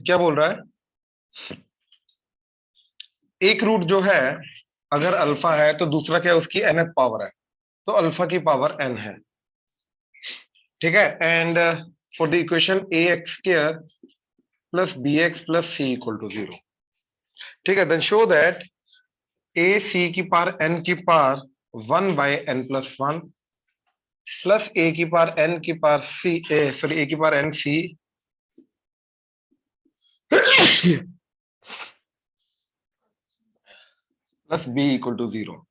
क्या बोल रहा है, एक रूट जो है अगर अल्फा है तो दूसरा क्या है, उसकी nth पावर है, तो अल्फा की पावर n है। ठीक है, and for the equation A x square plus B X plus C equal to 0। ठीक है, then show that A C की पावर n की पावर 1/n+1 प्लस ए की पावर n की पावर सी सॉरी ए की power n C plus B equal to 0।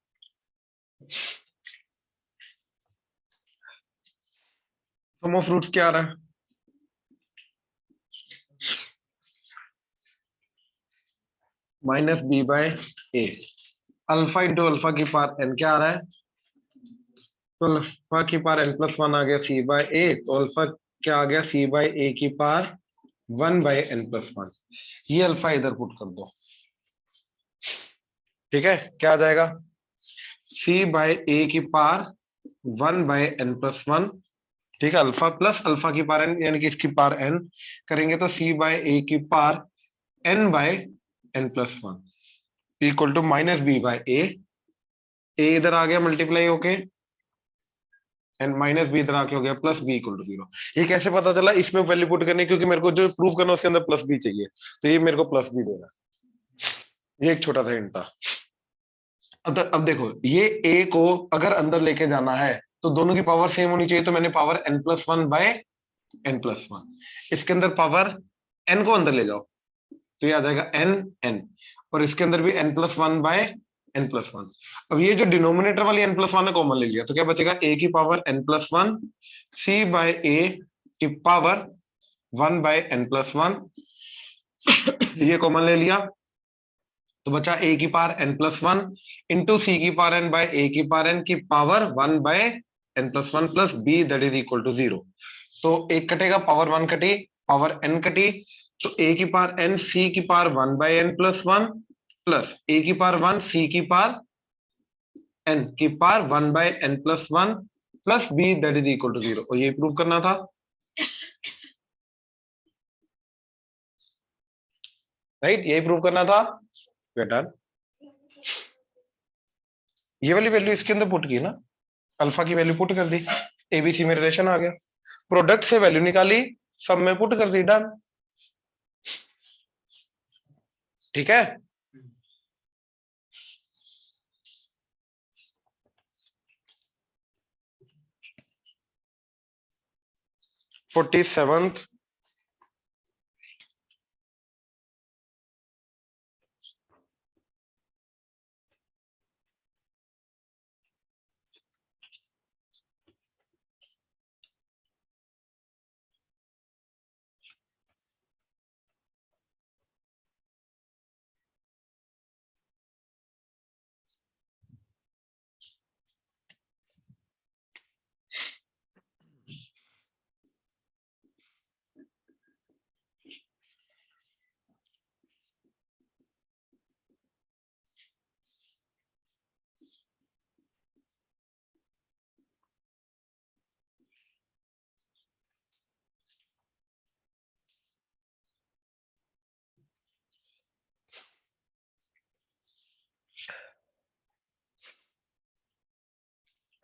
Sum of roots क्या आ रहा है, -b/a। अल्फा इंटू अल्फा की पावर n क्या आ रहा है, तो अल्फा की पावर n+1 आ गया c/a, तो अल्फा क्या आ गया c/a की पावर 1/n+1। ये अल्फा इधर पुट कर दो। ठीक है, क्या आ जाएगा, c/a की पावर 1/n+1। ठीक है, अल्फा प्लस अल्फा की पावर n यानी कि इसकी पावर n करेंगे तो c/a की power n/n+1 equal to -b/a। a इधर आ गया मल्टीप्लाई होके, एंड -b इधर आके हो गया प्लस b इक्वल टू 0। ये कैसे पता चला, इसमें वैल्यू पुट करनी, क्योंकि मेरे को जो प्रूव करना उसके अंदर प्लस b चाहिए, तो ये मेरे को प्लस b दे रहा है। ये एक छोटा सा हिंट था। अब देखो, ये a को अगर अंदर लेके जाना है तो दोनों की पावर सेम होनी चाहिए, तो मैंने पावर n+1/n+1, इसके अंदर पावर n को अंदर ले जाओ तो ये आ जाएगा n, और इसके अंदर भी n+1/n+1। अब ये जो डिनोमिनेटर वाली n+1 है कॉमन ले लिया, तो क्या बचेगा, a की पावर n+1 c/a की पावर 1/n+1 ये कॉमन ले लिया, तो बचा a की पावर n+1 इंटू सी की पावर n बाय a की पावर n की power 1/n+1 plus b that is equal to 0। तो एक कटेगा, पावर 1 कटी, पावर n कटी, तो a की पावर n c की पावर 1/n+1 प्लस a की पावर 1 c की पावर n की power 1/n+1 plus b that is equal to 0। और ये प्रूव करना था, राइट, यही प्रूव करना था। डन। ये वाली वैल्यू इसके अंदर पुट की ना, अल्फा की वैल्यू पुट कर दी, एबीसी में रिलेशन आ गया, प्रोडक्ट से वैल्यू निकाली, सब में पुट कर दी, डन। ठीक है, फोर्टी सेवंथ।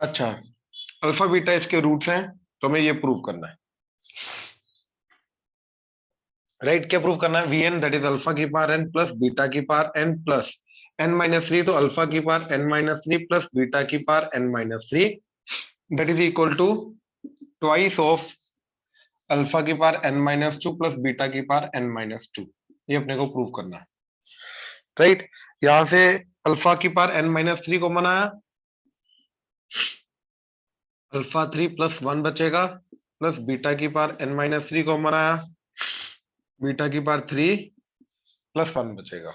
अच्छा, अल्फा बीटा इसके रूट्स हैं, तो हमें ये प्रूव करना है, राइट। क्या प्रूव करना है, V N that is alpha की पावर एन प्लस बीटा की पावर एन प्लस n-3, तो अल्फा की पावर n-3 प्लस बीटा की power n-3 that is equal to twice of alpha की पावर n-2 प्लस बीटा की power n-2। ये अपने को प्रूव करना है, राइट। यहां से अल्फा की पावर n-3 कॉमन आया, अल्फा 3 प्लस 1 बचेगा, प्लस बीटा की पावर n-3 कॉमन आया, बीटा की पावर 3 प्लस 1 बचेगा,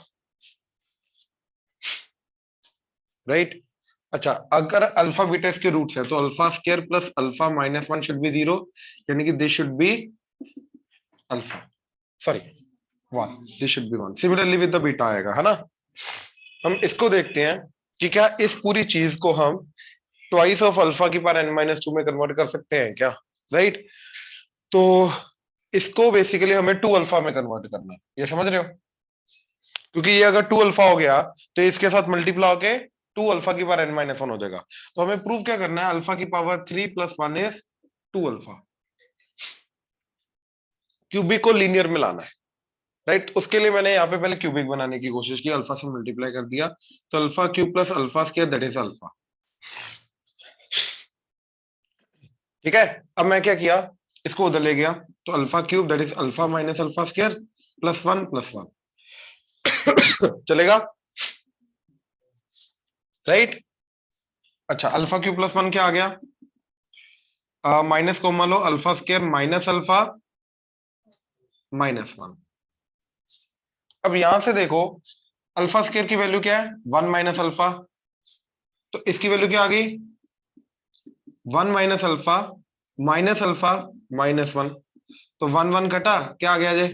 राइट। अच्छा, अगर अल्फा बीटा इसके रूट्स है तो alpha square plus alpha -1 should be 0, यानी कि this should be alpha, sorry 1, this should be 1। Similarly with the beta आएगा, है ना। हम इसको देखते हैं कि क्या इस पूरी चीज को हम ट्वाइस ऑफ अल्फा की पावर n-2 में कन्वर्ट कर सकते हैं क्या, राइट। तो इसको बेसिकली हमें 2 अल्फा में कन्वर्ट करना है, ये समझ रहे हो? क्योंकि ये अगर 2 अल्फा हो गया तो इसके साथ मल्टीप्लाई होके 2 अल्फा की पावर n-1 हो जाएगा। तो हमें प्रूव क्या करना है, अल्फा की पावर 3 + 1 इज 2 अल्फा। क्यूबिक को लीनियर में लाना है, राइट? उसके लिए मैंने यहाँ पे पहले क्यूबिक बनाने की कोशिश की, अल्फा से मल्टीप्लाई कर दिया, तो alpha cube plus alpha square that is alpha. ठीक है, अब मैं क्या किया, इसको उधर ले गया, तो alpha cube that is alpha minus alpha square +1 + 1 चलेगा, राइट? अच्छा, अल्फा क्यूब +1 क्या आ गया, माइनस कोमा लो, अल्फा स्क्वायर माइनस अल्फा -1। अब यहां से देखो, अल्फा स्क्वायर की वैल्यू क्या है, 1 माइनस अल्फा, तो इसकी वैल्यू क्या आ गई, 1 माइनस अल्फा -1, तो 1 कटा, क्या आ गया जे,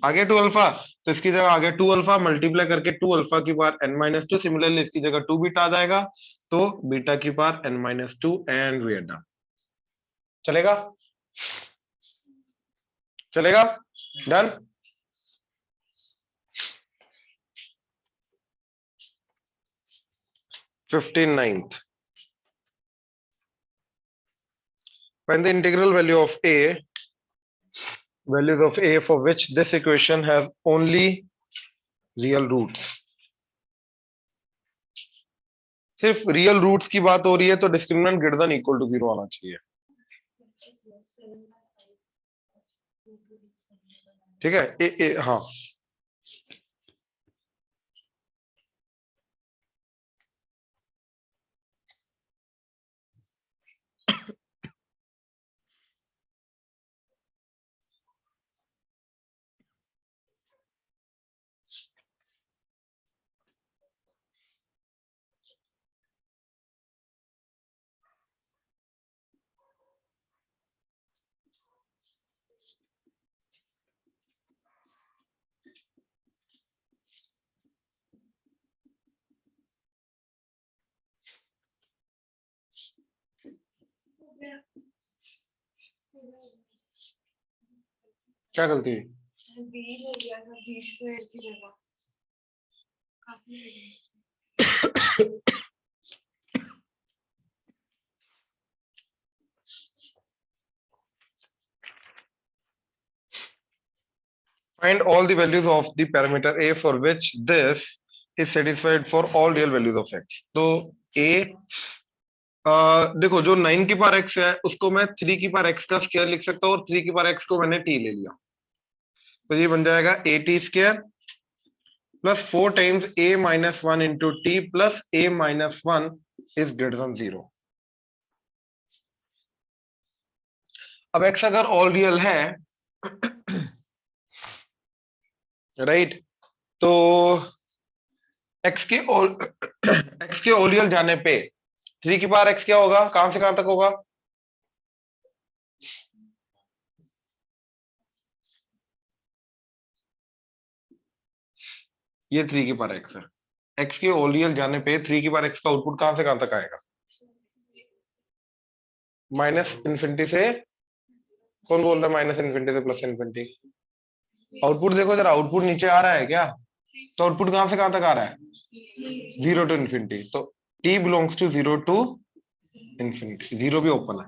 आ गया 2 अल्फा। तो इसकी जगह आ गया 2 अल्फा मल्टीप्लाई करके 2 अल्फा की पावर n-2, सिमिलरली इसकी जगह 2 बीटा आ जाएगा, तो बीटा की power n-2 and we are done. चलेगा, चलेगा, done. 59th, find the integral value of a, values of a for which this equation has only real roots। सिर्फ real roots की बात हो रही है तो discriminant greater than equal to 0 आना चाहिए। ठीक है, हाँ, क्या गलती है, बी ले लिया था बी स्क्वायर की जगह, find all the values of the parameter a for which this is satisfied for all real values of x। तो a, देखो जो 9 की पावर x है उसको मैं 3 की पावर x का स्क्वायर लिख सकता हूँ, और 3 की पावर x को मैंने t ले लिया, तो ये बन जाएगा at² +4 times a-1 into T plus a-1 is greater than 0। अब x अगर ऑल रियल है, राइट, तो x के ऑल x के ऑल रियल जाने पे 3 की पावर x क्या होगा, कहां से कहां तक होगा, ये 3 की पावर x है, x के ऑल रियल जाने पे 3 की पावर x का आउटपुट कहां से कहां तक आएगा, -∞ से, कौन बोल रहा है -∞ से +∞? आउटपुट देखो जरा, आउटपुट नीचे आ रहा है क्या, तो आउटपुट कहां से कहां तक आ रहा है, 0 to ∞, तो t बिलोंग्स टू 0 to ∞, 0 भी ओपन है,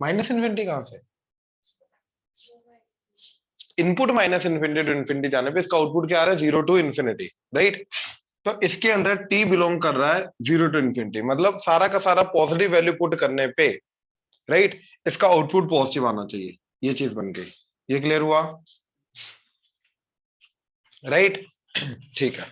-∞ कहां से, इनपुट -∞ to ∞ जाने पे इसका आउटपुट क्या आ रहा है, 0 to ∞, राइट? तो इसके अंदर t बिलोंग कर रहा है 0 to ∞, मतलब सारा का सारा पॉजिटिव वैल्यू पुट करने पे, राइट, इसका आउटपुट पॉजिटिव आना चाहिए, ये चीज बन गई, ये क्लियर हुआ, राइट? ठीक है,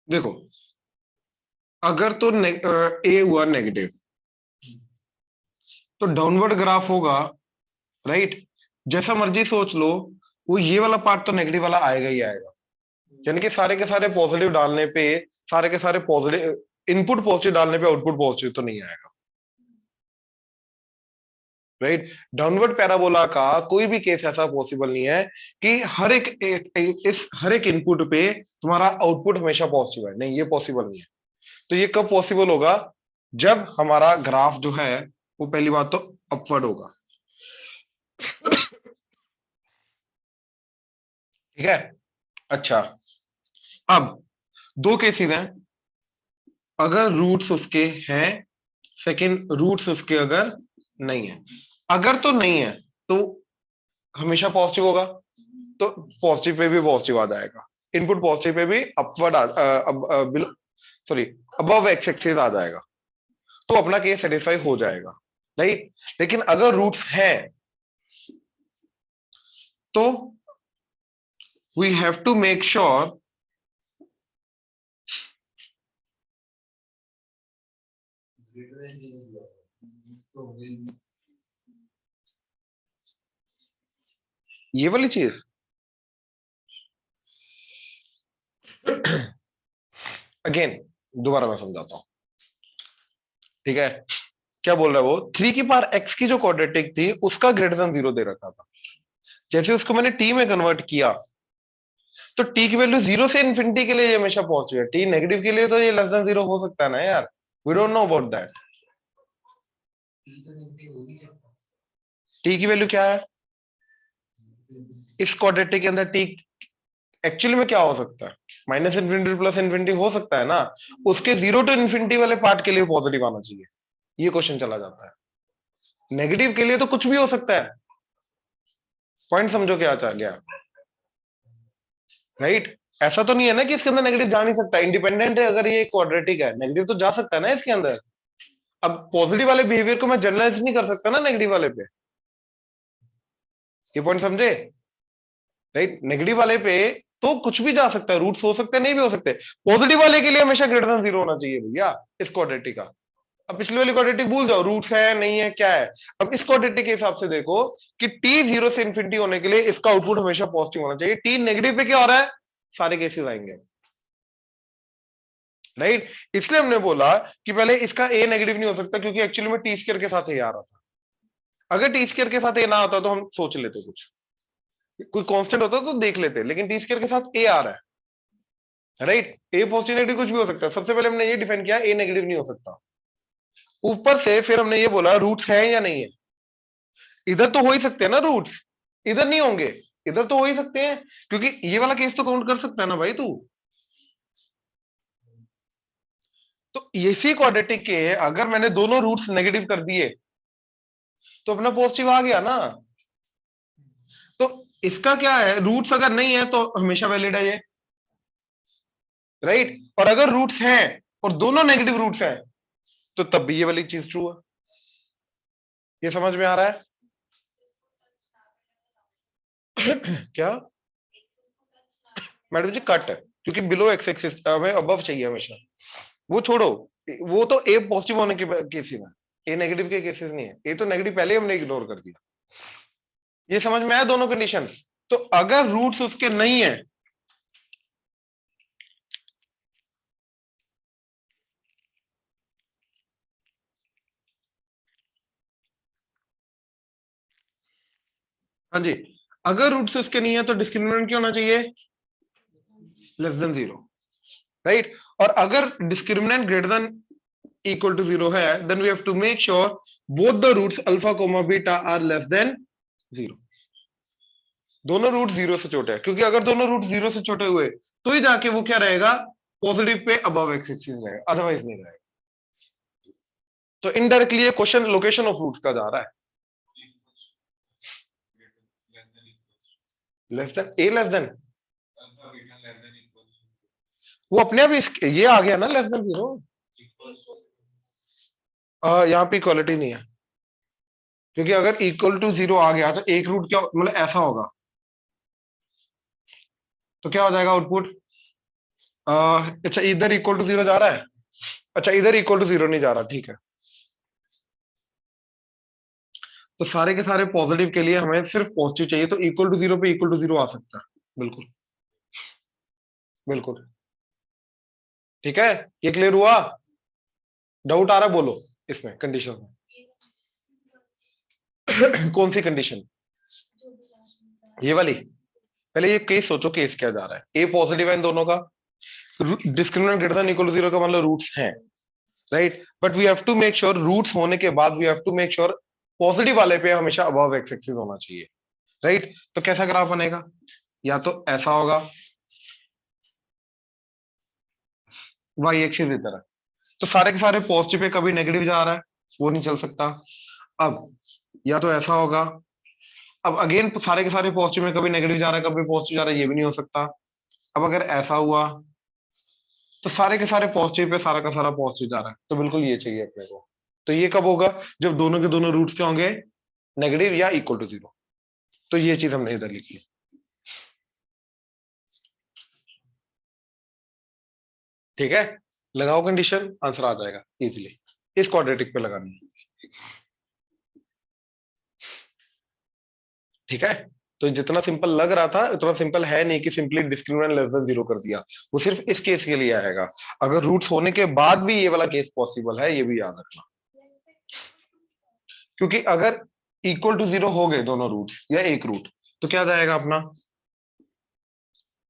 देखो अगर तो ए हुआ नेगेटिव तो डाउनवर्ड ग्राफ होगा, राइट? जैसा मर्जी सोच लो, वो ये वाला पार्ट तो नेगेटिव वाला आएगा ही आएगा, यानी कि सारे के सारे पॉजिटिव डालने पे, सारे के सारे पॉजिटिव इनपुट पॉजिटिव डालने पे आउटपुट पॉजिटिव तो नहीं आएगा, राइट। डाउनवर्ड पैराबोला का कोई भी केस ऐसा पॉसिबल नहीं है कि हर एक इनपुट पे तुम्हारा आउटपुट हमेशा पॉजिटिव है, नहीं, ये पॉसिबल नहीं है। तो ये कब पॉसिबल होगा? जब हमारा ग्राफ जो है वो पहली बात तो अपवर्ड होगा, ठीक है। अच्छा, अब दो केसेस हैं, अगर रूट्स उसके हैं, सेकंड रूट्स उसके अगर नहीं है। अगर तो नहीं है तो हमेशा पॉजिटिव होगा, तो पॉजिटिव पे भी पॉजिटिव आ जाएगा, इनपुट पॉजिटिव पे भी upward sorry above x axis आ जाएगा, तो अपना केस सेटिस्फाई हो जाएगा, राइट। लेकिन अगर रूट्स हैं तो we have to make sure ये वाली चीज अगेन दोबारा मैं समझाता हूं, ठीक है। क्या बोल रहा है वो, 3 की पावर एक्स की जो क्वाड्रेटिक थी उसका ग्रेटर देन 0 दे रखा था, जैसे उसको मैंने टी में कन्वर्ट किया तो टी की वैल्यू 0 से इन्फिनिटी के लिए ये हमेशा पॉजिटिव है, टी नेगेटिव के लिए तो ये लेस देन 0 हो सकता है ना यार, we don't know about that. T की वैल्यू क्या है इस क्वाड्रेटिक के अंदर, टी एक्चुअली में क्या हो सकता है, माइनस इन्फिनिटी प्लस इन्फिनिटी हो सकता है ना, उसके 0 टू इन्फिनिटी वाले पार्ट के लिए पॉजिटिव आना चाहिए, ये क्वेश्चन चला जाता है। नेगेटिव के लिए तो कुछ भी हो सकता है, पॉइंट समझो क्या चाह गया, राइट। ऐसा तो नहीं है ना कि इसके अंदर नेगेटिव जा नहीं सकता, इंडिपेंडेंट है, अगर ये क्वाड्रेटिक है नेगेटिव तो जा सकता है ना इसके अंदर। अब पॉजिटिव वाले बिहेवियर को मैं जनरलाइज नहीं कर सकता ना नेगेटिव वाले पे, ये पॉइंट समझे, राइट। नेगेटिव वाले पे तो कुछ भी जा सकता है, रूट्स हो सकते हैं, नहीं भी हो सकते, पॉजिटिव वाले के लिए हमेशा ग्रेटर देन 0 होना चाहिए भैया इस क्वाड्रेटिक का। अब पिछले वाली क्वाड्रेटिक भूल जाओ, रूट्स है नहीं है क्या है, अब इस क्वाड्रेटिक के हिसाब से देखो कि टी 0 से इन्फिनिटी होने के लिए इसका आउटपुट हमेशा पॉजिटिव होना चाहिए, टी नेगेटिव पे क्या हो रहा है, सारे केसेस आएंगे, राइट। इसलिए हमने बोला कि पहले इसका ए नेगेटिव नहीं हो सकता क्योंकि एक्चुअली में टी स्क्वायर के साथ ए आ रहा था, अगर टी स्क्वायर के साथ ए ना होता तो हम सोच लेते कुछ, कोई कांस्टेंट होता तो देख लेते, लेकिन टी स्क्वायर के साथ ए आ रहा है, राइट। ए पॉजिटिव नेगेटिव कुछ भी हो सकता है, सबसे पहले हमने ये डिफाइन किया ए नेगेटिव नहीं हो सकता, ऊपर से फिर हमने ये बोला रूट्स है या नहीं है, इधर तो हो ही सकते हैं ना रूट्स, इधर नहीं होंगे, इधर तो हो ही सकते हैं क्योंकि ये वाला केस तो काउंट कर सकता है ना भाई तू। तो इसी क्वाड्रेटिक के अगर मैंने दोनों रूट्स नेगेटिव कर दिए तो अपना पॉजिटिव आ गया ना, तो इसका क्या है, रूट्स अगर नहीं है तो हमेशा वैलिड है ये, राइट। और अगर रूट्स हैं और दोनों नेगेटिव रूट्स हैं तो तब भी ये वाली चीज ट्रू है, ये समझ में आ रहा है क्या मैडम जी, कट है क्योंकि बिलो एक्स एक्सिस हमें अबव चाहिए हमेशा, वो छोड़ो, वो तो ए पॉजिटिव होने के केसेस है, ए नेगेटिव के केसेस नहीं है, ए तो नेगेटिव पहले हमने इग्नोर कर दिया, ये समझ में आया दोनों कंडीशन। तो अगर रूट्स उसके नहीं है, हाँ जी, अगर रूट्स उसके नहीं है तो डिस्क्रिमिनेंट क्या होना चाहिए, लेस देन 0, राइट। और अगर discriminant greater than equal to 0 है then we have to make sure both the roots alpha comma beta are less than 0, दोनों रूट 0 से छोटे हैं, क्योंकि अगर दोनों रूट 0 से छोटे हुए तो ही जाके वो क्या रहेगा, positive pay above x axis रहेगा, अदरवाइज नहीं रहेगा। तो इनडायरेक्टली ये क्वेश्चन लोकेशन ऑफ रूट्स का जा रहा है, लेस देन ए लेस देन, वो अपने आप ये आ गया ना लेस देन 0, यहाँ पे इक्वालिटी नहीं है, क्योंकि अगर इक्वल टू 0 आ गया तो एक रूट क्या मतलब ऐसा होगा, तो क्या हो जाएगा आउटपुट, अच्छा इधर इक्वल टू 0 जा रहा है, अच्छा इधर इक्वल टू 0 नहीं जा रहा, ठीक है। तो सारे के सारे पॉजिटिव के लिए हमें सिर्फ पॉजिटिव चाहिए, तो इक्वल टू 0 पे इक्वल टू 0 आ सकता है, बिल्कुल बिल्कुल, ठीक है। ये क्लियर हुआ, डाउट आ रहा है बोलो इसमें कंडीशन में, कौन सी कंडीशन? ये वाली। पहले ये केस सोचो, केस क्या जा रहा है, ए पॉजिटिव है इन दोनों का, discriminant greater than equal to zero का मतलब रूट्स हैं, right, but we have to make sure roots होने के बाद we have to make sure positive वाले पे हमेशा अबव एक्स एक्सिस होना चाहिए, राइट। तो कैसा ग्राफ बनेगा? या तो ऐसा होगा, वाई एक्सिस इधर है, तो सारे के सारे पॉजिटिव पे कभी नेगेटिव जा रहा है, वो नहीं चल सकता। अब या तो ऐसा होगा, अब अगेन सारे के सारे पॉजिटिव में कभी नेगेटिव जा रहा है कभी पॉजिटिव जा रहा है, ये भी नहीं हो सकता। अब अगर ऐसा हुआ तो सारे के सारे पॉजिटिव पे सारा का सारा पॉजिटिव जा रहा है, तो बिल्कुल ये चाहिए अपने को। तो ये कब होगा? जब दोनों के दोनों रूट्स क्या होंगे? नेगेटिव या इक्वल टू जीरो। तो ये चीज हमने इधर लिखी। ठीक है, लगाओ कंडीशन, आंसर आ जाएगा इजीली। इस क्वाड्रेटिक पे लगानी है। ठीक है, तो जितना सिंपल लग रहा था उतना सिंपल है नहीं कि simply discriminant less than zero कर दिया, वो सिर्फ इस केस के लिए आएगा। अगर रूट्स होने के बाद भी ये वाला केस पॉसिबल है, ये भी याद रखना। क्योंकि अगर इक्वल टू जीरो हो गए दोनों रूट्स या एक रूट, तो क्या जाएगा अपना?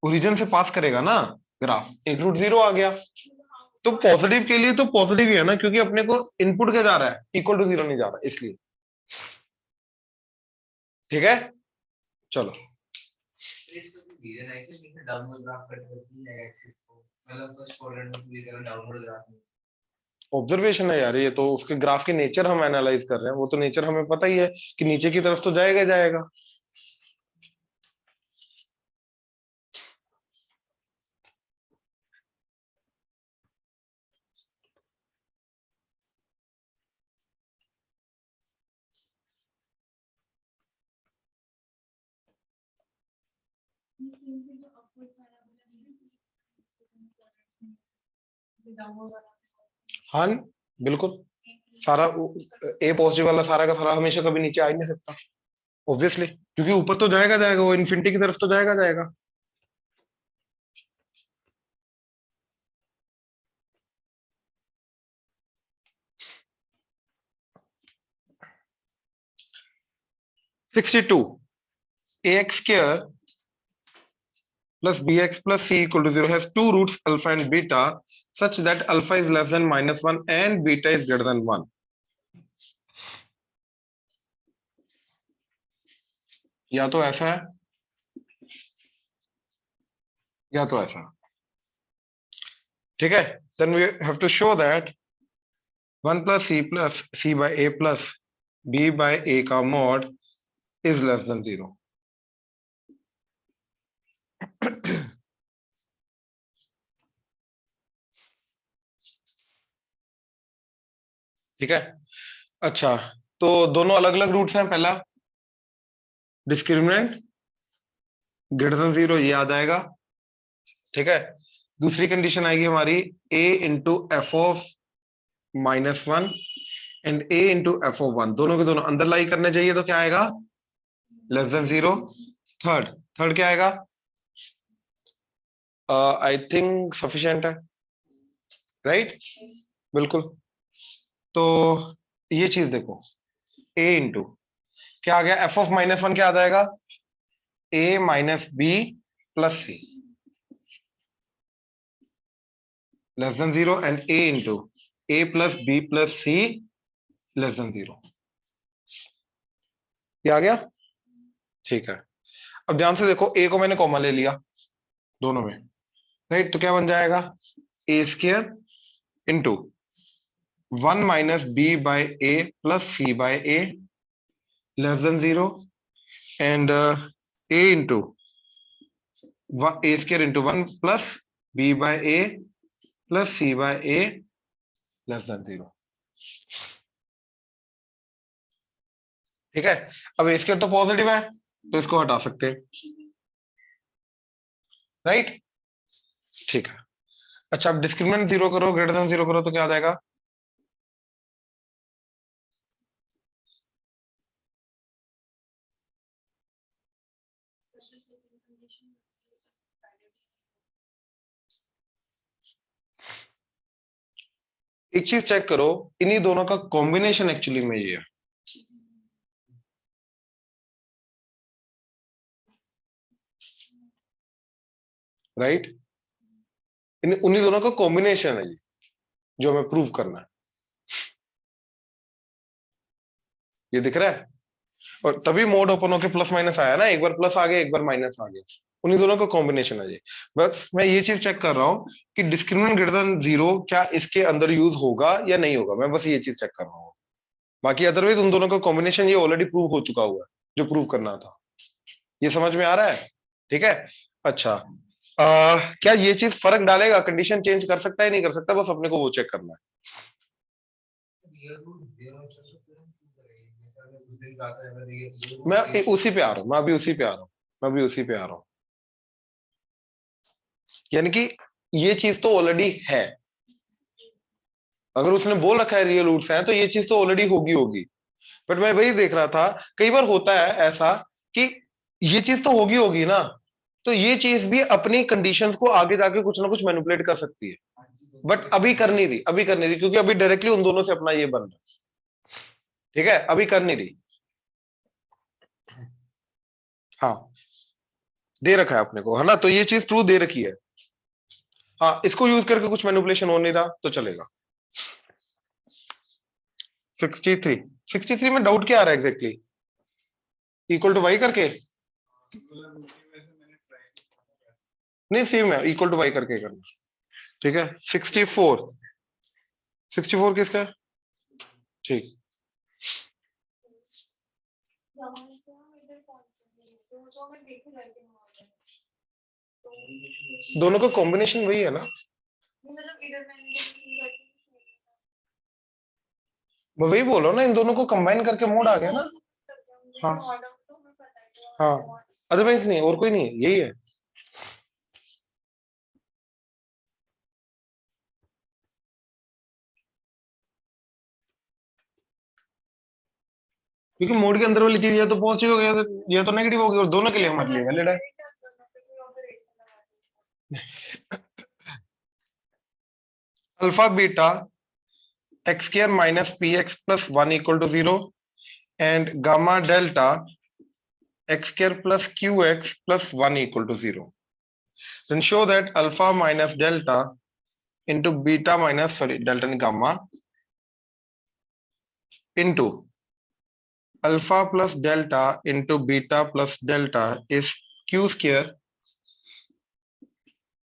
ओरिजिन से पास करेगा ना ग्राफ, एक रूट जीरो आ गया, तो पॉजिटिव के लिए तो पॉजिटिव ही है ना, क्योंकि अपने को इनपुट क्या जा रहा है? इक्वल टू जीरो नहीं जा रहा, इसलिए। ठीक है, चलो। ऑब्जर्वेशन है यार, ये तो उसके ग्राफ के नेचर हम एनालाइज कर रहे हैं, वो तो नेचर हमें पता ही है कि नीचे की तरफ तो जाएगा जाएगा। हाँ, बिल्कुल। सारा ए पॉजिटिव वाला सारा का सारा हमेशा कभी नीचे आ ही नहीं सकता, ऑब्वियसली, क्योंकि ऊपर तो जाएगा जाएगा, वो इन्फिनिटी की तरफ तो जाएगा जाएगा। Sixty two, a x square plus bx plus c equal to 0 has two roots alpha and beta such that alpha is less than -1 and beta is greater than 1। या तो ऐसा है या तो ऐसा। ठीक है, then we have to show that 1 plus c by a plus b by a का mod is less than 0। ठीक है, अच्छा, तो दोनों अलग अलग रूट्स हैं। पहला डिस्क्रिमिनेंट ग्रेटर देन 0, ये आ जाएगा। ठीक है, दूसरी कंडीशन आएगी हमारी a into F of -1 and a into F of 1, दोनों के दोनों अंदर लाई करने चाहिए, तो क्या आएगा? Less than 0। थर्ड थर्ड क्या आएगा? आई थिंक सफिशिएंट है, राइट, बिल्कुल। तो ये चीज देखो, a इंटू क्या आ गया? एफ ऑफ -1 क्या आ जाएगा? a minus B plus C less than 0 and a into a plus B plus C less than 0। ये आ गया, ठीक है। अब ध्यान से देखो, a को मैंने कॉमा ले लिया दोनों में, राइट, तो क्या बन जाएगा? A square into 1 minus b by a plus c by a less than 0 and a into a square into 1 plus b by a plus c by a less than 0। ठीक है, अब ए स्क्र तो positive है, तो इसको हटा सकते हैं, राइट। ठीक है, अच्छा, अब डिस्क्रिमिनेंट 0 करो, ग्रेटर देन 0 करो, तो क्या आ जाएगा? एक चीज चेक करो, इन्हीं दोनों का कॉम्बिनेशन एक्चुअली में ये है। राइट, उन्हीं दोनों का कॉम्बिनेशन है ये जो हमें प्रूव करना है। ये दिख रहा है, और तभी मोड ओपन होके प्लस माइनस आया ना, एक बार प्लस आ गया एक बार माइनस आ गया, उन्हीं दोनों का कॉम्बिनेशन है ये। बस मैं ये चीज चेक कर रहा हूँ कि डिस्क्रिमिनेंट ग्रेटर देन 0 क्या इसके अंदर यूज होगा या नहीं होगा, मैं बस ये चीज चेक कर रहा हूँ। बाकी अदरवाइज उन दोनों का कॉम्बिनेशन ये ऑलरेडी प्रूव हो चुका हुआ है जो प्रूव करना था। ये समझ में आ रहा है? ठीक है। अच्छा, क्या ये चीज फर्क डालेगा, कंडीशन चेंज कर सकता है नहीं कर सकता, बस अपने को वो चेक करना है। मैं उसी पे आ रहा हूँ, मैं अभी उसी पे आ रहा हूँ, मैं अभी उसी पे आ रहा हूँ। यानी कि ये चीज तो ऑलरेडी है, अगर उसने बोल रखा है रियल रूट्स हैं तो ये चीज तो ऑलरेडी होगी होगी। बट मैं वही देख रहा था, कई बार होता है ऐसा कि ये चीज तो होगी होगी ना, तो ये चीज भी अपनी कंडीशंस को आगे जाके कुछ ना कुछ मैनिपुलेट कर सकती है, बट अभी कर नहीं रही, अभी कर नहीं रही, क्योंकि अभी डायरेक्टली उन दोनों से अपना ये बन रहा है। ठीक है, अभी कर नहीं रही। हाँ, दे रखा है अपने को, है ना, तो ये चीज ट्रू दे रखी है। हाँ, इसको यूज करके कुछ मैनिपुलेशन हो नहीं रहा तो चलेगा। 63 में डाउट क्या आ रहा है एग्जैक्टली? इक्वल टू वाई करके नहीं, सेम है, इक्वल टू वाई करके करना। ठीक है, 64 किसका है? ठीक, दोनों का कॉम्बिनेशन वही है ना, मैं वही बोल रहा हूँ ना, इन दोनों को कंबाइन करके मोड आ गया ना। हाँ हाँ, अदरवाइज नहीं, और कोई नहीं है, यही है। क्योंकि मोड के अंदर वाली चीज या तो पॉजिटिव हो गया या तो नेगेटिव होगी, और दोनों के लिए हमारे लिए वैलिड है। Alpha beta X square minus P X plus 1 equal to 0 and gamma delta X square plus Q x plus 1 equal to 0. Then show that alpha minus delta into beta minus, sorry, delta and gamma into alpha plus delta into beta plus delta is q square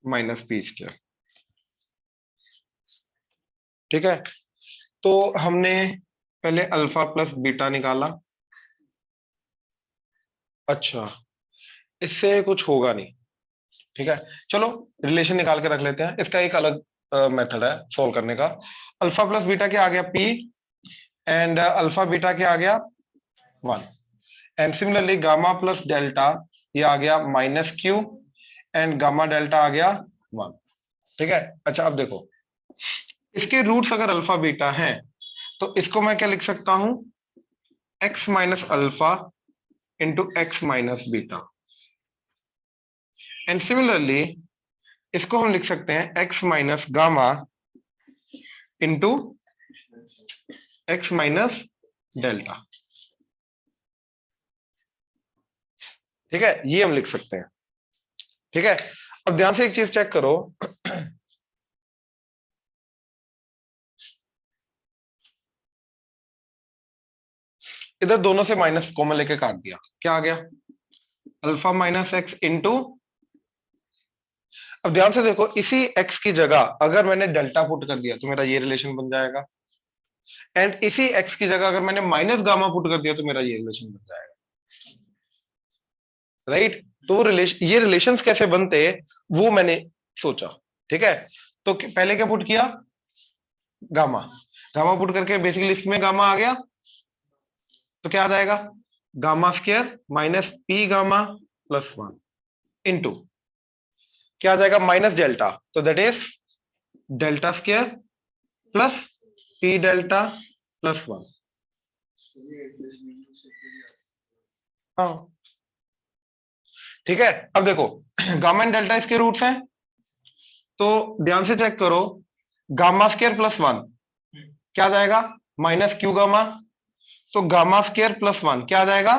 minus p square. ठीक है, तो हमने पहले alpha plus beta निकाला। अच्छा, इससे कुछ होगा नहीं। ठीक है, चलो रिलेशन निकाल के रख लेते हैं, इसका एक अलग मेथड है सॉल्व करने का। अल्फा प्लस बीटा क्या आ गया? p, एंड अल्फा बीटा क्या आ गया? 1, and similarly gamma plus delta ये आ गया minus q, and gamma delta आ गया 1। ठीक है, अच्छा अब देखो, इसके रूट्स अगर अल्फा बीटा हैं तो इसको मैं क्या लिख सकता हूं? x minus alpha into x minus beta, and similarly इसको हम लिख सकते हैं x minus gamma into x minus delta. ठीक है, ये हम लिख सकते हैं। ठीक है, अब ध्यान से एक चीज चेक करो, इधर दोनों से माइनस कॉमन लेके काट दिया, क्या आ गया? अल्फा माइनस एक्स इंटू, अब ध्यान से देखो, इसी x की जगह अगर मैंने डेल्टा पुट कर दिया तो मेरा ये रिलेशन बन जाएगा, एंड इसी x की जगह अगर मैंने माइनस गामा पुट कर दिया तो मेरा ये रिलेशन बन जाएगा। राइट, तो ये रिलेशंस कैसे बनते वो मैंने सोचा। ठीक है, तो पहले क्या पुट किया? गामा, गामा पुट करके बेसिकली इसमें गामा आ गया, तो क्या आ जाएगा? Gamma square minus P gamma plus 1 into क्या आ जाएगा? माइनस डेल्टा, तो that is delta square plus P delta plus 1। हाँ, ठीक है, अब देखो गामा एंड डेल्टा इसके रूट्स हैं, तो ध्यान से चेक करो, गामा स्क्वायर प्लस 1 क्या आ जाएगा? माइनस क्यू गामा, तो गामा स्क्वायर प्लस 1 क्या आ जाएगा?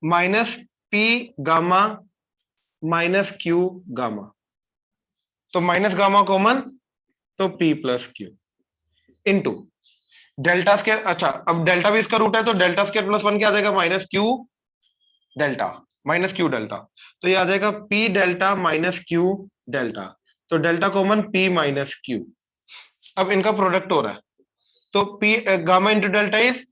Minus P gamma minus Q gamma, तो माइनस गामा कॉमन, तो P plus Q into delta square. अच्छा, अब डेल्टा भी इसका रूट है, तो डेल्टा स्केयर प्लस वन क्या आ जाएगा, minus q delta, minus q delta. तो ये आ जाएगा p delta minus q delta, तो delta common p minus q. अब इनका प्रोडक्ट हो रहा है, तो p gamma into delta is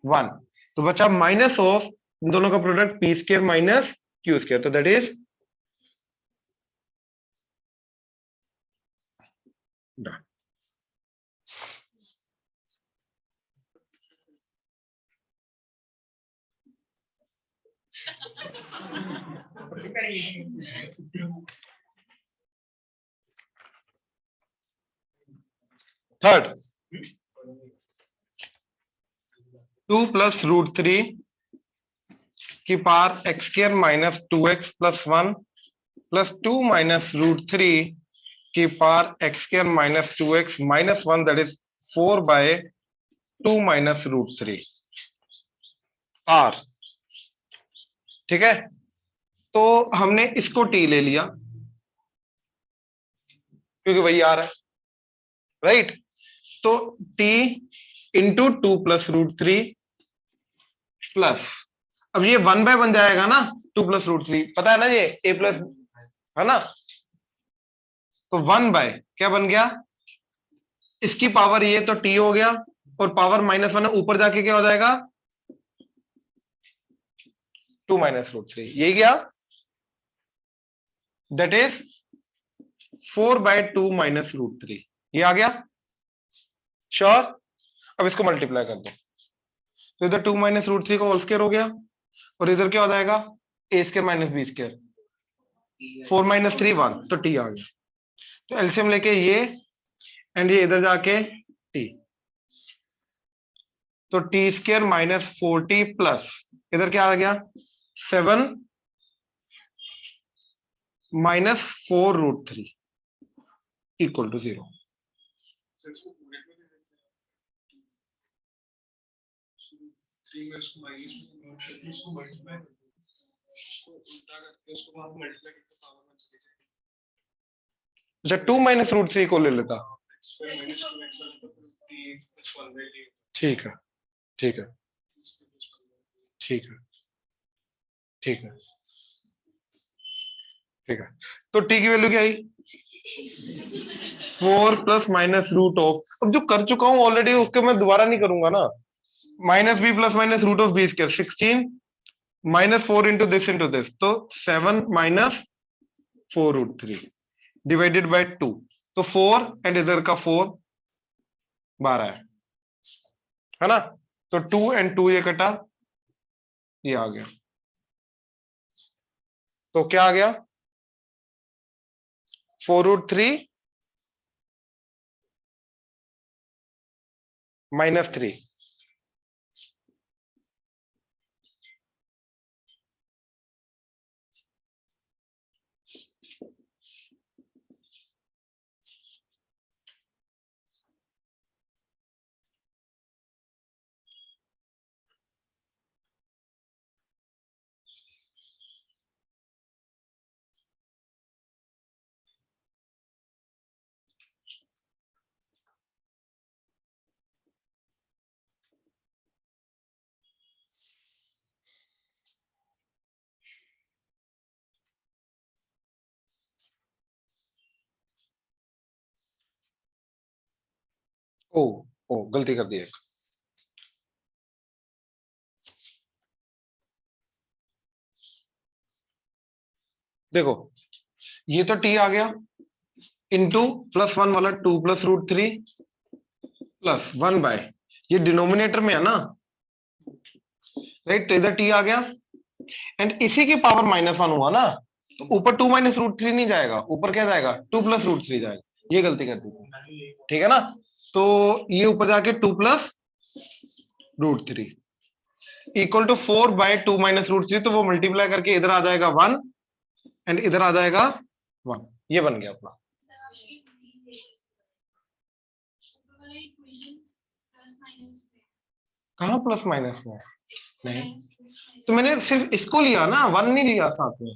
one, तो बचा माइनस ऑफ इन दोनों का product p square minus q square, तो दैट इज डन। थर्ड, 2 + √3 की power x square minus 2x plus 1 plus 2 - √3 की power x square minus 2x minus 1, that is 4/2 - √3 R. ठीक है, तो हमने इसको टी ले लिया क्योंकि वही आर है, राइट। तो टी इंटू 2 + √3 प्लस, अब ये 1/, बन जाएगा ना, 2 + √3 पता है ना, ये a प्लस है ना, तो 1/, क्या बन गया, इसकी पावर ये तो टी हो गया, और पावर -1 है, ऊपर जाके क्या हो जाएगा 2 - √3, यही गया, दैट इज 4/2 - √3, ये आ गया श्योर। अब इसको मल्टीप्लाई कर दो, तो इधर 2 - √3 का होल स्क्वायर हो गया, और इधर क्या हो जाएगा a square minus B square, 4 - 3 1, तो टी आ गया। तो एलसीएम लेके ये एंड ये इधर जाके टी, तो टी स्क्वायर माइनस 40 प्लस इधर क्या आ गया 7 - 4√3 इक्वल टू 0। अच्छा, 2 - √3 को ले लेता, ठीक है, ठीक है, ठीक है, ठीक है, ठीक है, तो टी की वैल्यू क्या आई 4 प्लस माइनस रूट ऑफ, अब जो कर चुका हूं ऑलरेडी उसके मैं दोबारा नहीं करूंगा ना, minus B plus minus root of B square 16 -4 into this, तो 7 - 4√3 डिवाइडेड बाय 2, तो 4 एंड इधर का 4 12 है ना, तो 2 एंड 2 ये कटा, ये आ गया, तो क्या आ गया 4√3 -3। ओ ओ गलती कर दी एक, देखो ये तो टी आ गया इंटू +1 वाला 2 + √3 प्लस 1/, ये डिनोमिनेटर में है ना, राइट, तो इधर टी आ गया एंड इसी की पावर -1 हुआ ना, तो ऊपर 2 - √3 नहीं जाएगा, ऊपर क्या जाएगा 2 + √3 जाएगा, ये गलती कर दी थी, ठीक है ना, तो ये ऊपर जाके 2 + √3 इक्वल टू 4/2 - √3, तो वो मल्टीप्लाई करके इधर आ जाएगा 1 एंड इधर आ जाएगा 1, ये बन गया अपना। कहाँ प्लस माइनस में, नहीं तो मैंने सिर्फ इसको लिया ना, 1 नहीं लिया साथ में,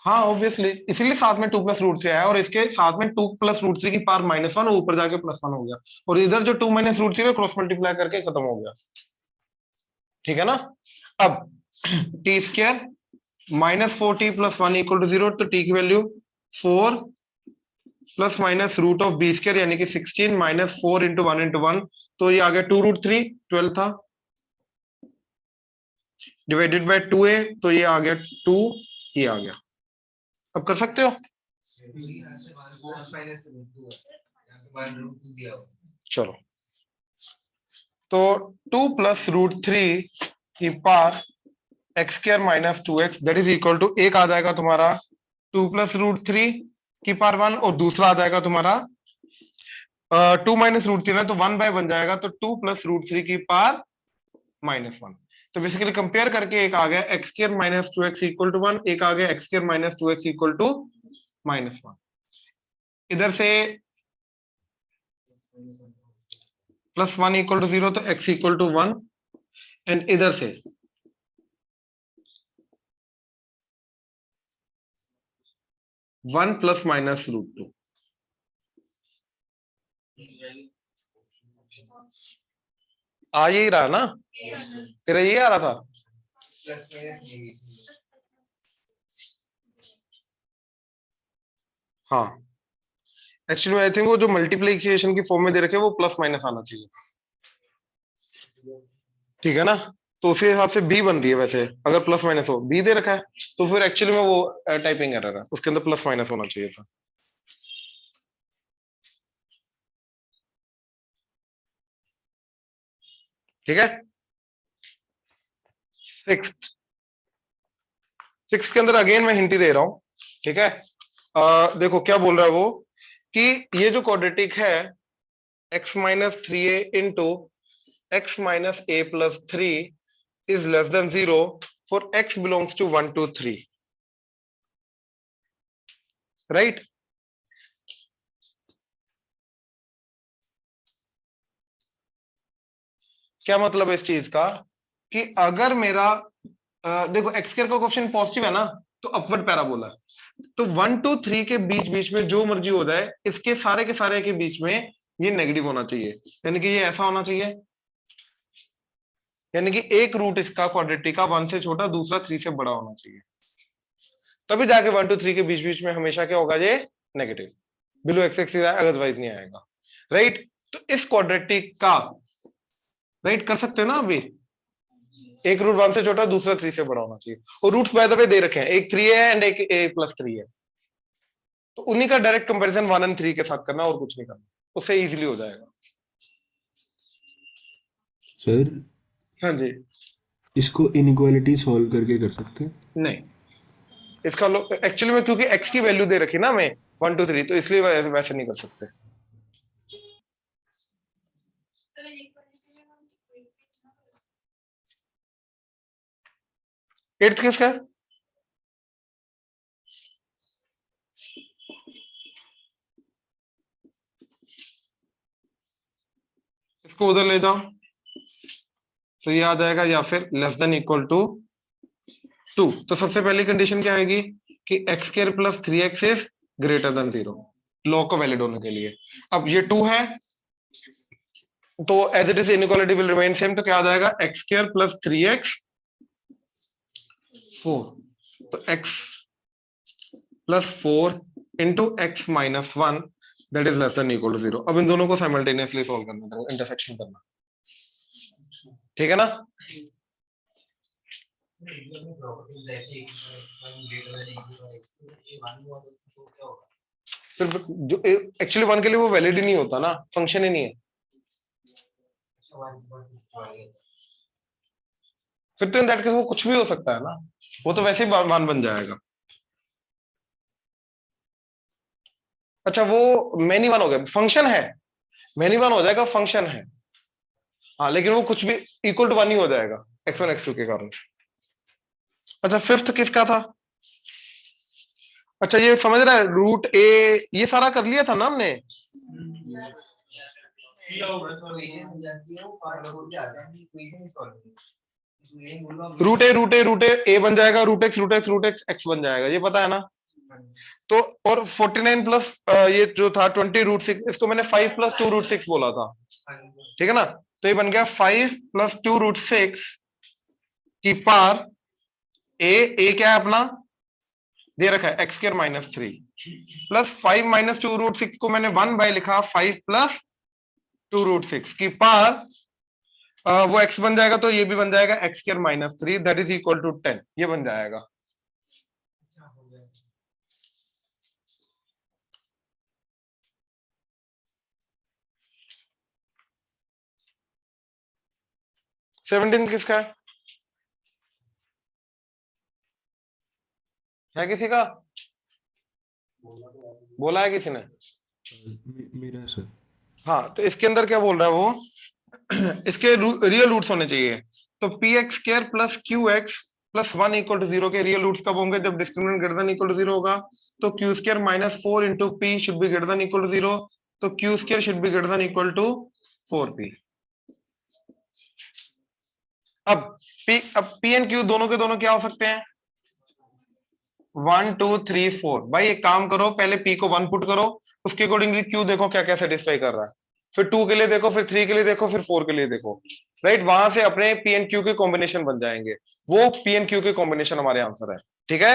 हाँ ऑब्वियसली, इसीलिए साथ में 2 + √3 आया, और इसके साथ में 2 + √3 की पावर -1, ऊपर जाके +1 हो गया, और इधर जो 2 - √3 क्रॉस मल्टीप्लाई करके खत्म हो गया। ठीक है ना। अब t² -4t + 1 = 0, तो t की वैल्यू 4 ± √(b²), यानी कि 16 -4 × 1 × 1, तो ये आ गया 2√3, 12 था, डिवाइडेड बाय 2a, तो ये आ गया 2, ये आ गया। अब कर सकते हो। चलो, तो 2 + √3 की power x² - 2x, that is equal to, एक आ जाएगा तुम्हारा 2 + √3 की पावर 1, और दूसरा आ जाएगा तुम्हारा 2 - √3 ना, तो 1/, बन जाएगा, तो 2 + √3 की पावर -1। तो बेसिकली कंपेयर करके एक आ गया x² - 2x = 1, एक आ गया x² - 2x = -1। इधर से +1 = 0, तो x = 1, एंड इधर से 1 ± √2। आ यही रहा ना, तेरा ये आ रहा था। हाँ एक्चुअली आई थिंक वो जो मल्टीप्लीकेशन की फॉर्म में दे रखे वो प्लस माइनस आना चाहिए। ठीक है ना, तो उसी हिसाब से बी बन रही है। वैसे अगर प्लस माइनस हो, बी दे रखा है, तो फिर एक्चुअली में वो टाइपिंग एरर है, उसके अंदर प्लस माइनस होना चाहिए था। ठीक है। सिक्स के अंदर अगेन मैं हिंट ही दे रहा हूं। ठीक है, देखो क्या बोल रहा है वो, कि ये जो क्वाड्रेटिक है x - 3a into x - a + 3 is less than 0 for x belongs to 1 to 3, right. क्या मतलब है इस चीज का, कि अगर मेरा देखो x² का क्वेश्चन पॉजिटिव है ना, तो अपवर्ड पैराबोला है, तो 1 to 3 के बीच बीच में जो मर्जी हो जाए, इसके सारे के सारे के बीच में ये नेगेटिव होना चाहिए, यानी कि ये ऐसा होना चाहिए, यानी कि एक रूट इसका क्वाड्रेटिक का 1 से छोटा, दूसरा 3 से बड़ा होना चाहिए, तभी जाके 1 to 3 के बीच बीच में हमेशा क्या होगा, ये नेगेटिव, बिलो एक्स एक्सिस आए, अदरवाइज नहीं आएगा, राइट। तो इस क्वाड्रेटिक का राइट कर सकते हो ना अभी, एक रूट 1 से छोटा, दूसरा 3 से बड़ा होना चाहिए, और रूट्स बाय द वे दे रखे हैं, एक 3 है एंड एक a + 3 है, तो उन्हीं का डायरेक्ट कंपैरिजन 1 और 3 के साथ करना, और कुछ नहीं करना, उससे इजीली हो जाएगा। सर हाँ जी। इसको इनइक्वालिटी सॉल्व करके कर सकते हैं। नहीं, इसका एक्चुअली में क्योंकि x की वैल्यू दे रखी ना हमें 1 2 3, तो इसलिए वैसे नहीं कर सकते। एट्थ किसका है? इसको उधर ले जाओ, तो ये आ जाएगा, या फिर लेस देन इक्वल टू 2। तो सबसे पहली कंडीशन क्या आएगी, कि x² + 3x is greater than 0, law को वैलिड होने के लिए। अब ये 2 है, तो as it is inequality will remain same, तो क्या आ जाएगा, x² + 3x 4, तो x + 4 into x - 1, that is less than equal to 0। अब इन दोनों को साइमल्टेनियसली सॉल्व करना है, इंटरसेक्शन करना, ठीक है ना। फिर जो एक्चुअली 1 के लिए वो वैलिड ही नहीं होता ना, फंक्शन ही नहीं है, फिर तो इन दैट केस वो कुछ भी हो सकता है ना, वो तो वैसे ही 1 बन जाएगा। अच्छा वो मैनी 1 हो गया, फंक्शन है, मैनी 1 हो जाएगा, फंक्शन है, हाँ, लेकिन वो कुछ भी इक्वल टू 1 ही हो जाएगा x1 x2 के कारण। अच्छा फिफ्थ किसका था? अच्छा ये समझ रहा है, रूट ए, ये सारा कर लिया था ना हमने। रूट ए बन जाएगा, √x √x √x x बन जाएगा, ये पता है ना। तो और 49 प्लस ये जो था 20√6, इसको मैंने 5 प्लस 2√6 बोला था, ठीक है ना। तो ये बन गया 5 प्लस 2√6 की पावर ए क्या है अपना, दे रखा है x square minus 3 plus 5 minus 2√6 को मैंने 1 बाय लिखा 5 प्लस 2√6 की पावर वो x बन जाएगा, तो ये भी बन जाएगा X square minus 3 that is equal to 10, ये बन जाएगा। सेवनटीन किसका है किसी का, बोला है किसी ने? मेरा सर। हाँ, तो इसके अंदर क्या बोल रहा है वो इसके रियल रूट्स होने चाहिए। तो p x square plus Q x plus 1 equal to 0 के रियल रूट्स कब होंगे, जब discriminant greater than equal to 0 होगा। तो q square minus 4 into p should be greater than equal to 0, तो q square should be greater than equal to 4p। अब P and Q दोनों के दोनों क्या हो सकते हैं, 1 2 3 4। भाई एक काम करो, पहले पी को 1 पुट करो, उसके अकॉर्डिंगली क्यू देखो क्या क्या सेटिस्फाई कर रहा है, फिर 2 के लिए देखो, फिर 3 के लिए देखो, फिर 4 के लिए देखो, राइट। वहां से अपने पी एंड क्यू के कॉम्बिनेशन बन जाएंगे, वो पी एंड क्यू के कॉम्बिनेशन हमारे आंसर है, ठीक है।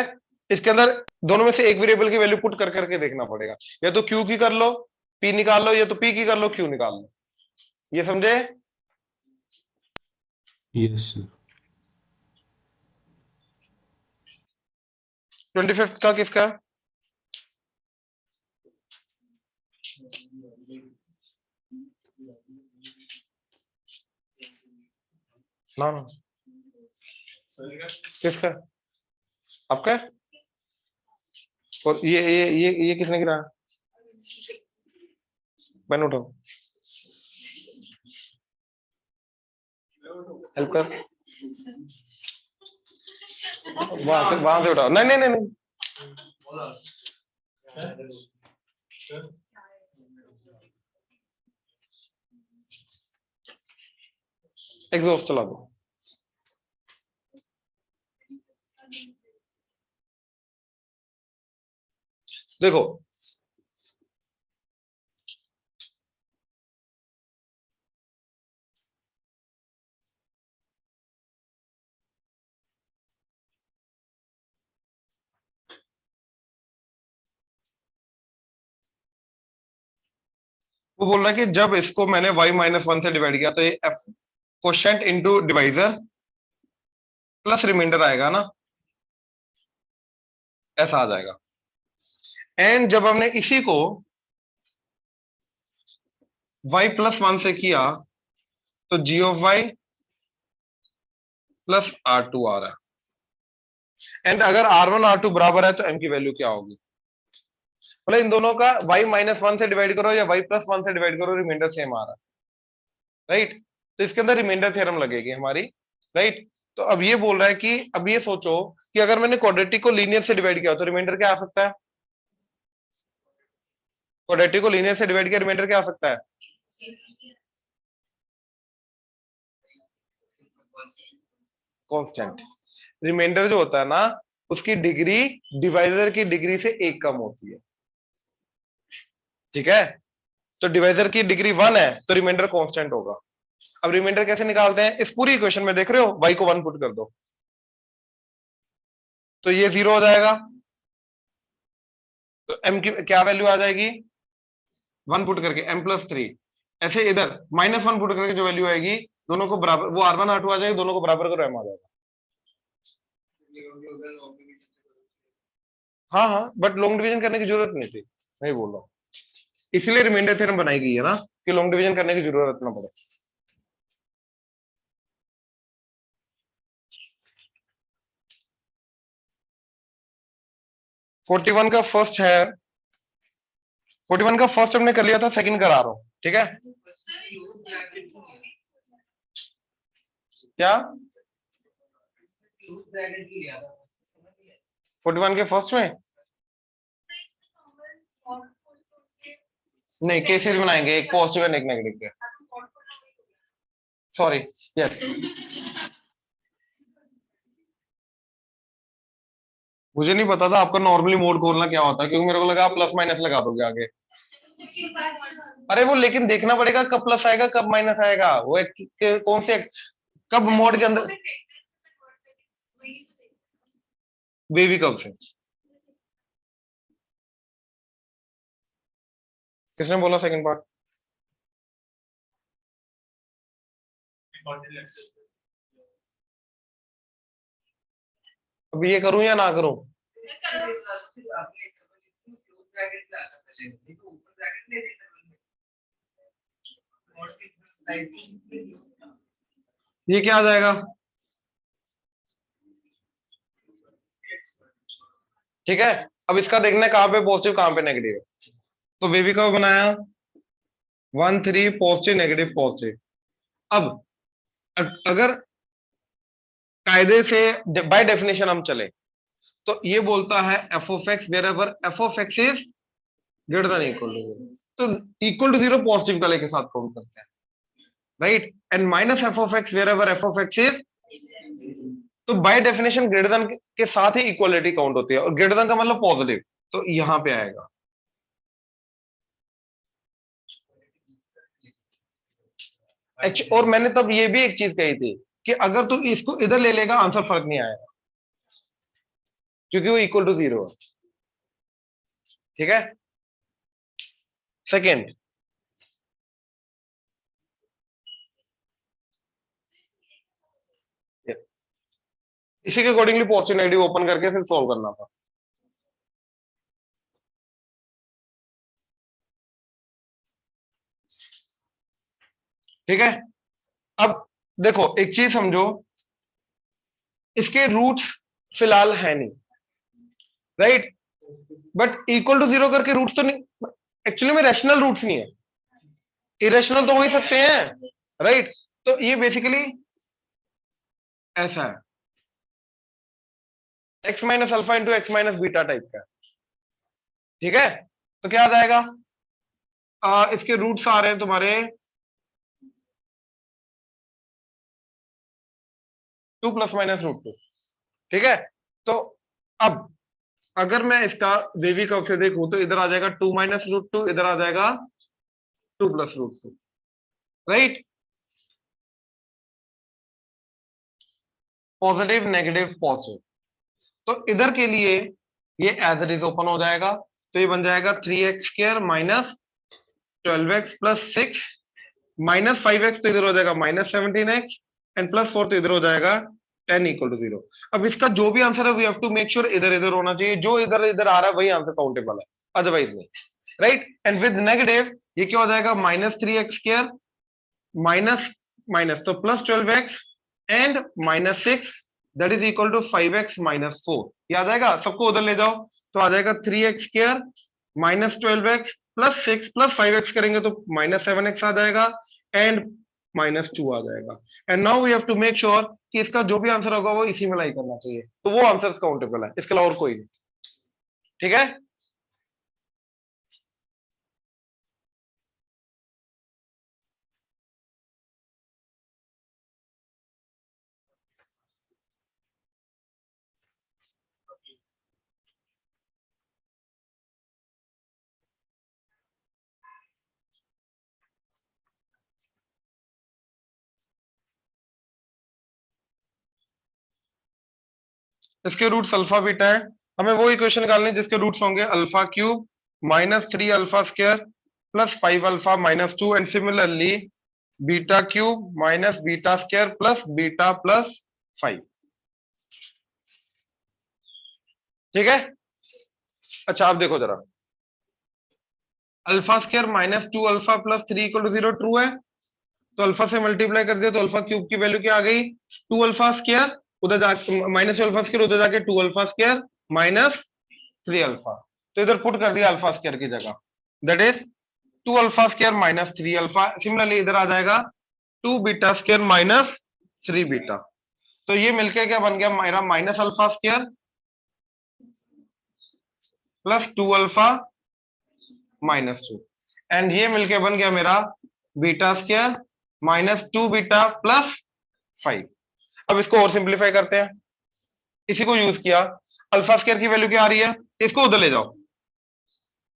इसके अंदर दोनों में से एक वेरिएबल की वैल्यू पुट कर करके देखना पड़ेगा, या तो क्यू की कर लो पी निकाल लो, या तो पी की कर लो क्यू निकाल लो, ये समझे। Yes sir. 25 का किसका, ना ना किसका, आपका है? और ये किसने गिराया, पेन उठाओ, हेल्प कर, वहां से उठाओ, नहीं नहीं नहीं नहीं, एग्जॉस्ट चला दो। देखो वो बोल रहा है कि जब इसको मैंने y माइनस 1 से डिवाइड किया, तो ये f quotient into divisor plus remainder आएगा ना, ऐसा आ जाएगा। एंड जब हमने इसी को y प्लस 1 से किया, तो g of y plus r2 आ रहा है। एंड अगर r1 r2 बराबर है, तो m की वैल्यू क्या होगी, मतलब इन दोनों का y माइनस 1 से डिवाइड करो या y प्लस 1 से डिवाइड करो, रिमाइंडर सेम आ रहा है, राइट। तो इसके अंदर रिमाइंडर थ्योरम लगेगी हमारी, राइट। तो अब ये बोल रहा है कि अब ये सोचो कि अगर मैंने क्वाड्रेटिक को लीनियर से डिवाइड किया, तो रिमाइंडर क्या आ सकता है, क्वाड्रेटिक को लीनियर से डिवाइड किया, रिमाइंडर क्या आ सकता है, कांस्टेंट। रिमाइंडर जो होता है ना, उसकी डिग्री डिवाइजर की डिग्री से एक कम होती है, ठीक है। तो डिवाइजर की डिग्री 1 है, तो रिमाइंडर कांस्टेंट होगा। अब रिमाइंडर कैसे निकालते हैं, इस पूरी इक्वेशन में देख रहे हो, y को 1 पुट कर दो, तो ये 0 हो जाएगा, तो m की क्या वैल्यू आ जाएगी, 1 पुट करके m प्लस 3। ऐसे इधर माइनस 1 पुट करके जो वैल्यू आएगी, दोनों को बराबर, वो r1 r2 आ जाएगी, दोनों को बराबर करो, m आ जाएगा। हाँ हाँ, बट लॉन्ग डिवीजन करने की जरूरत नहीं थी, नहीं बोल रहा हूँ, इसलिए रिमाइंडर थ्योरम बनाई गई है ना, कि लॉन्ग डिवीजन करने की जरूरत ना पड़े। फोर्टी वन का फर्स्ट है, 41 का फर्स्ट हमने कर लिया था, सेकंड करा रहा हूं, ठीक है। क्या 41 के फर्स्ट में नहीं, केसेस बनाएंगे, एक पॉजिटिव एंड एक नेगेटिव के, सॉरी, यस। मुझे नहीं पता था आपका नॉर्मली मोड खोलना क्या होता है, क्योंकि मेरे को लगा आप प्लस माइनस लगा दोगे आगे। अरे वो लेकिन देखना पड़ेगा कब प्लस आएगा कब माइनस आएगा, वो कौन से कब मोड के अंदर बेबी कब से, किसने बोला सेकंड पार्ट? अब ये करूं या ना करूं? ये क्या आ जाएगा? ठीक है, अब इसका देखना है कहां पे पॉजिटिव कहां पे नेगेटिव है। तो बेबी कब बनाया 1 3 पॉजिटिव नेगेटिव पॉजिटिव। अब अगर कायदे से बाय डेफिनेशन हम चले तो ये बोलता है f of x wherever f of x is greater than equal to 0, तो इक्वल टू 0 पॉजिटिव का लेके साथ काउंट करते हैं, right. And minus f of x wherever f of x is, तो बाय डेफिनेशन ग्रेटर देन के साथ ही equality count होती है, और ग्रेटर देन का मतलब पॉजिटिव, तो यहां पे आएगा। और मैंने तब ये भी एक चीज कही थी कि अगर तू इसको इधर ले लेगा आंसर फर्क नहीं आएगा, क्योंकि वो इक्वल टू 0 है। ठीक है, सेकेंड, इसी के अकॉर्डिंगली पॉजिटिव नेगेटिव ओपन करके फिर सॉल्व करना था। ठीक है, अब देखो एक चीज समझो, इसके रूट्स फिलहाल है नहीं, राइट, बट इक्वल टू 0 करके रूट्स तो नहीं, एक्चुअली में रैशनल रूट्स नहीं है, इरेशनल तो हो ही सकते हैं, राइट। तो ये बेसिकली ऐसा है x minus alpha into x minus beta type का। ठीक है, तो क्या आ जाएगा, इसके रूट्स आ रहे हैं तुम्हारे 2 प्लस माइनस रूट 2। ठीक है, तो अब अगर मैं इसका वेवी कर्व से देखूं तो इधर आ जाएगा 2 माइनस रूट 2, इधर आ जाएगा 2 plus root 2, right. Positive negative positive, तो इधर के लिए ये एज इट इज ओपन हो जाएगा, तो ये बन जाएगा 3x square minus 12x plus 6 minus 5x, तो इधर हो जाएगा माइनस 17x एंड प्लस 4, तो इधर हो जाएगा 10 इक्वल टू 0। अब इसका जो भी आंसर है we have to make sure इधर इधर होना चाहिए, जो इधर इधर आ रहा है वही आंसर काउंटेबल है, अदरवाइज नहीं, राइट। एंड विद नेगेटिव ये क्या हो जाएगा minus 3x square minus minus, तो plus 12x and minus 6 that is equal to 5x minus 4, याद आएगा, सबको उधर ले जाओ, तो आ जाएगा 3x square minus 12x plus 6 plus 5x करेंगे तो माइनस 7x आ जाएगा एंड माइनस 2 आ जाएगा। And now we have to make sure कि इसका जो भी आंसर होगा वो इसी में लाई करना चाहिए, तो वो आंसर काउंटेबल है, इसके अलावा और कोई नहीं। ठीक है, इसके रूट्स अल्फा बीटा है, हमें वो इक्वेशन निकालनी है जिसके रूट्स होंगे alpha cube minus 3 alpha square plus 5 alpha minus 2 and similarly beta cube minus beta square plus beta plus 5। ठीक है, अच्छा आप देखो जरा, alpha square minus 2 alpha plus 3 equal to 0 true है, तो अल्फा से मल्टीप्लाई कर दिया तो अल्फा क्यूब की वैल्यू क्या आ गई 2 अल्फा स्क्वायर, उधर जाके माइनस अल्फा स्क्वायर, उधर जाके 2 अल्फा स्क्वायर माइनस 3 अल्फा, तो इधर पुट कर दिया अल्फा स्क्वायर की जगह, that is 2 alpha square minus 3 alpha. Similarly इधर आ जाएगा 2 बीटा स्क्वायर माइनस 3 बीटा, तो ये मिलके क्या बन गया मेरा minus alpha square plus 2 alpha minus 2 and ये मिलके बन गया मेरा beta square minus 2 beta plus 5। अब इसको और सिंप्लीफाई करते हैं, इसी को यूज किया, अल्फा स्क्वायर की वैल्यू क्या आ रही है, इसको उधर ले जाओ,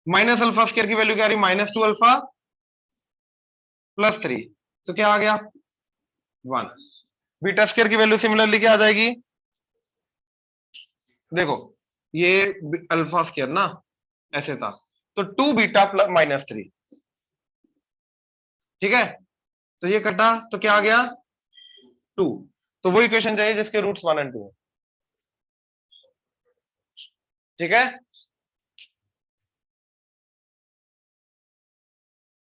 माइनस अल्फा स्क्वायर की वैल्यू क्या आ रही है, -2 अल्फा +3, तो क्या आ गया 1। बीटा स्क्वायर की वैल्यू सिमिलरली क्या आ जाएगी, देखो ये अल्फा स्क्वायर ना ऐसे था, तो 2 बीटा -3, ठीक है, तो ये कटा तो क्या आ गया 2, तो वो इक्वेशन चाहिए जिसके रूट्स 1 और 2, ठीक है।